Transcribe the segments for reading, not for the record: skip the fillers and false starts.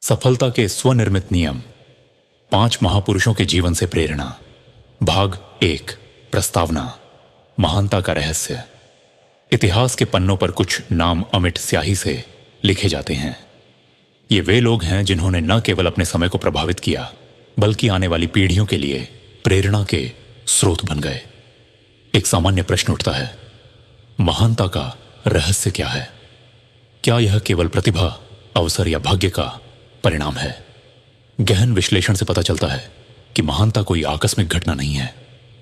सफलता के स्वनिर्मित नियम, 5 महापुरुषों के जीवन से प्रेरणा। भाग 1, प्रस्तावना। महानता का रहस्य। इतिहास के पन्नों पर कुछ नाम अमिट स्याही से लिखे जाते हैं। ये वे लोग हैं जिन्होंने न केवल अपने समय को प्रभावित किया, बल्कि आने वाली पीढ़ियों के लिए प्रेरणा के स्रोत बन गए। एक सामान्य प्रश्न उठता है, महानता का रहस्य क्या है? क्या यह केवल प्रतिभा, अवसर या भाग्य का परिणाम है? गहन विश्लेषण से पता चलता है कि महानता कोई आकस्मिक घटना नहीं है,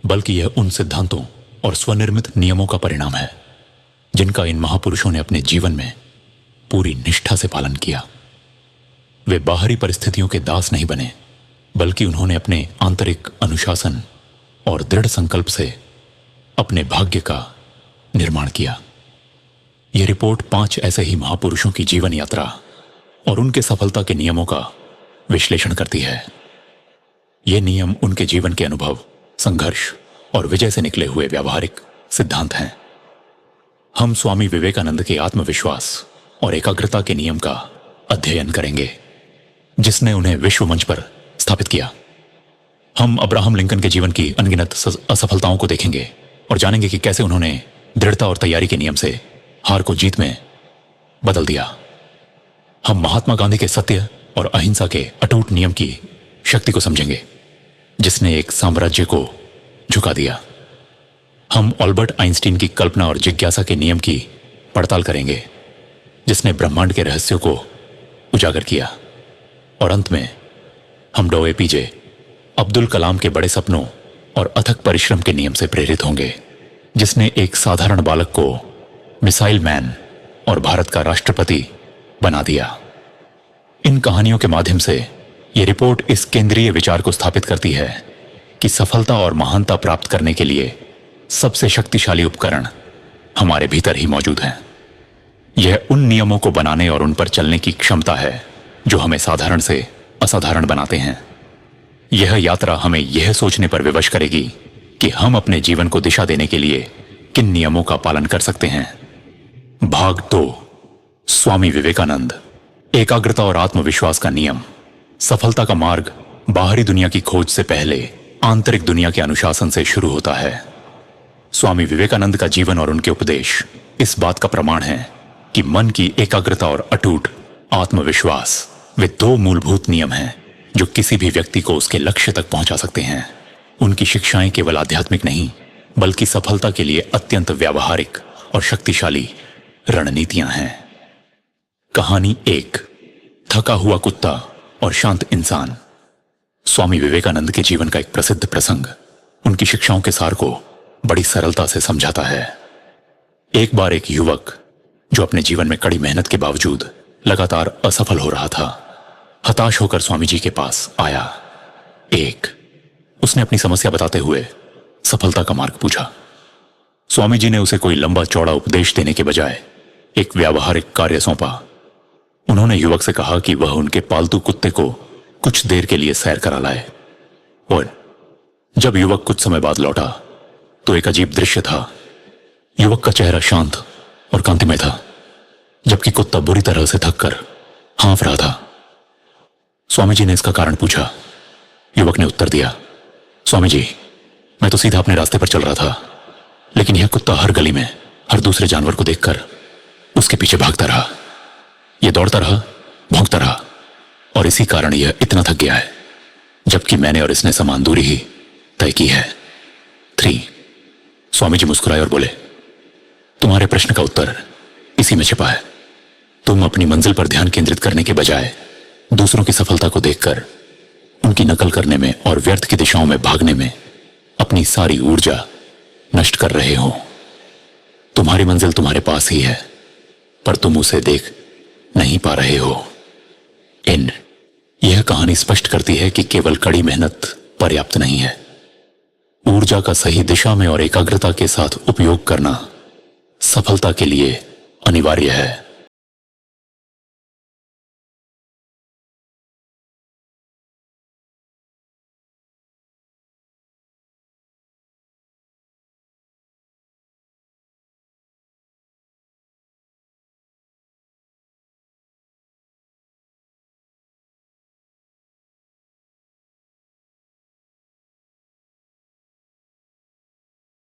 बल्कि यह उन सिद्धांतों और स्वनिर्मित नियमों का परिणाम है जिनका इन महापुरुषों ने अपने जीवन में पूरी निष्ठा से पालन किया। वे बाहरी परिस्थितियों के दास नहीं बने, बल्कि उन्होंने अपने आंतरिक अनुशासन और दृढ़ संकल्प से अपने भाग्य का निर्माण किया। यह रिपोर्ट 5 ऐसे ही महापुरुषों की जीवन यात्रा और उनके सफलता के नियमों का विश्लेषण करती है। ये नियम उनके जीवन के अनुभव, संघर्ष और विजय से निकले हुए व्यावहारिक सिद्धांत हैं। हम स्वामी विवेकानंद के आत्मविश्वास और एकाग्रता के नियम का अध्ययन करेंगे, जिसने उन्हें विश्व मंच पर स्थापित किया। हम अब्राहम लिंकन के जीवन की अनगिनत असफलताओं को देखेंगे और जानेंगे कि कैसे उन्होंने दृढ़ता और तैयारी के नियम से हार को जीत में बदल दिया। हम महात्मा गांधी के सत्य और अहिंसा के अटूट नियम की शक्ति को समझेंगे, जिसने एक साम्राज्य को झुका दिया। हम अल्बर्ट आइंस्टीन की कल्पना और जिज्ञासा के नियम की पड़ताल करेंगे, जिसने ब्रह्मांड के रहस्यों को उजागर किया। और अंत में हम डॉ एपीजे अब्दुल कलाम के बड़े सपनों और अथक परिश्रम के नियम से प्रेरित होंगे, जिसने एक साधारण बालक को मिसाइल मैन और भारत का राष्ट्रपति बना दिया। इन कहानियों के माध्यम से यह रिपोर्ट इस केंद्रीय विचार को स्थापित करती है कि सफलता और महानता प्राप्त करने के लिए सबसे शक्तिशाली उपकरण हमारे भीतर ही मौजूद हैं। यह उन नियमों को बनाने और उन पर चलने की क्षमता है जो हमें साधारण से असाधारण बनाते हैं। यह यात्रा हमें यह सोचने पर विवश करेगी कि हम अपने जीवन को दिशा देने के लिए किन नियमों का पालन कर सकते हैं। भाग 2, स्वामी विवेकानंद, एकाग्रता और आत्मविश्वास का नियम। सफलता का मार्ग बाहरी दुनिया की खोज से पहले आंतरिक दुनिया के अनुशासन से शुरू होता है। स्वामी विवेकानंद का जीवन और उनके उपदेश इस बात का प्रमाण है कि मन की एकाग्रता और अटूट आत्मविश्वास वे 2 मूलभूत नियम हैं जो किसी भी व्यक्ति को उसके लक्ष्य तक पहुंचा सकते हैं। उनकी शिक्षाएं केवल आध्यात्मिक नहीं, बल्कि सफलता के लिए अत्यंत व्यावहारिक और शक्तिशाली रणनीतियां हैं। कहानी 1, थका हुआ कुत्ता और शांत इंसान। स्वामी विवेकानंद के जीवन का एक प्रसिद्ध प्रसंग उनकी शिक्षाओं के सार को बड़ी सरलता से समझाता है। एक बार एक युवक जो अपने जीवन में कड़ी मेहनत के बावजूद लगातार असफल हो रहा था, हताश होकर स्वामी जी के पास आया। उसने अपनी समस्या बताते हुए सफलता का मार्ग पूछा। स्वामी जी ने उसे कोई लंबा चौड़ा उपदेश देने के बजाय एक व्यावहारिक कार्य सौंपा। उन्होंने युवक से कहा कि वह उनके पालतू कुत्ते को कुछ देर के लिए सैर करा लाए। और जब युवक कुछ समय बाद लौटा तो एक अजीब दृश्य था। युवक का चेहरा शांत और कांतिमय था, जबकि कुत्ता बुरी तरह से थककर हाँफ रहा था। स्वामी जी ने इसका कारण पूछा। युवक ने उत्तर दिया, स्वामी जी, मैं तो सीधा अपने रास्ते पर चल रहा था, लेकिन यह कुत्ता हर गली में हर दूसरे जानवर को देखकर उसके पीछे भागता रहा। यह दौड़ता रहा, भौंकता रहा, और इसी कारण यह इतना थक गया है, जबकि मैंने और इसने समान दूरी ही तय की है। 3 स्वामी जी मुस्कुराए और बोले, तुम्हारे प्रश्न का उत्तर इसी में छिपा है। तुम अपनी मंजिल पर ध्यान केंद्रित करने के बजाय दूसरों की सफलता को देखकर उनकी नकल करने में और व्यर्थ की दिशाओं में भागने में अपनी सारी ऊर्जा नष्ट कर रहे हो। तुम्हारी मंजिल तुम्हारे पास ही है, पर तुम उसे देख नहीं पा रहे हो। यह कहानी स्पष्ट करती है कि केवल कड़ी मेहनत पर्याप्त नहीं है। ऊर्जा का सही दिशा में और एकाग्रता के साथ उपयोग करना सफलता के लिए अनिवार्य है।